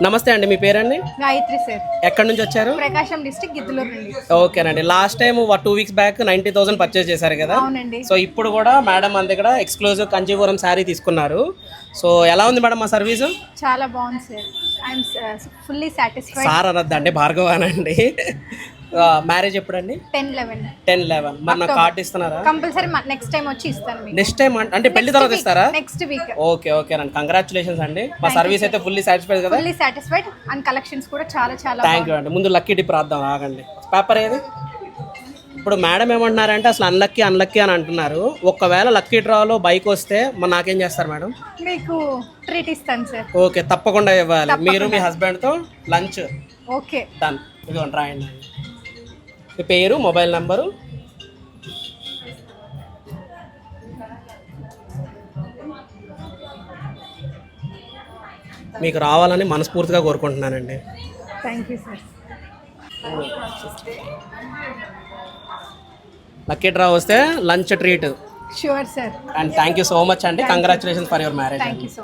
నమస్తే అండి, మీ పేరండి? గాయత్రి సార్. ఎక్కడి నుంచి వచ్చారు? ప్రకాశం డిస్ట్రిక్ట్ గిద్దలూరు నుండి. ఓకేనండి. Last time 2 weeks back 90,000 purchase చేశారు కదా? అవునండి. సో ఇప్పుడు కూడా మేడం మన దగ్గర ఎక్స్క్లూజివ్ కంచీపురం శారీ తీసుకున్నారు. సో ఎలా ఉంది మేడం మా సర్వీసు? చాలా బాగుంది sir. I'm fully satisfied. Sir అనద్దండి, భార్గవానండి. మ్యారేజ్ ఎప్పుడండి? 10/11. మరి నాకు కార్డు ఇస్తున్నారా? కంపల్సరీ నెక్స్ట్ టైం వచ్చి ఇస్తాను మీకు. నెక్స్ట్ టైం అంటే పెళ్లి తర్వాత ఇస్తారా? Next week. ఓకేనండి, కంగ్రాచులేషన్స్ అండి. మా సర్వీస్ అయితే ఫుల్లీ సాటిస్ఫైడ్ కదా? ఫుల్లీ సాటిస్ఫైడ్ అండ్ కలెక్షన్స్ కూడా చాలా థ్యాంక్ యూ అండి. ముందు లక్కీ టిప్ రాద్దాం, ఆగండి. పేపర్ ఏది? ఇప్పుడు మేడం ఏమంటున్నారంటే అసలు అన్లక్కీ అని అంటున్నారు. ఒకవేళ లక్కీ డ్రాలో బైక్ వస్తే మరి నాకేం చేస్తారు మేడం? మీకు ట్రీట్ ఇస్తాను సార్. ఓకే, తప్పకుండా ఇవ్వాలి. మీరు మీ హస్బెండ్తో లంచ్. Okay done. ఇదిగోండి, రాయండి. మీ పేరు, మొబైల్ నెంబరు. మీకు రావాలని మనస్ఫూర్తిగా కోరుకుంటున్నానండి. Thank you sir. Lucky draw వస్తే lunch treat. Sure sir. And thank you so much అండి. Congratulations for your marriage. Thank you so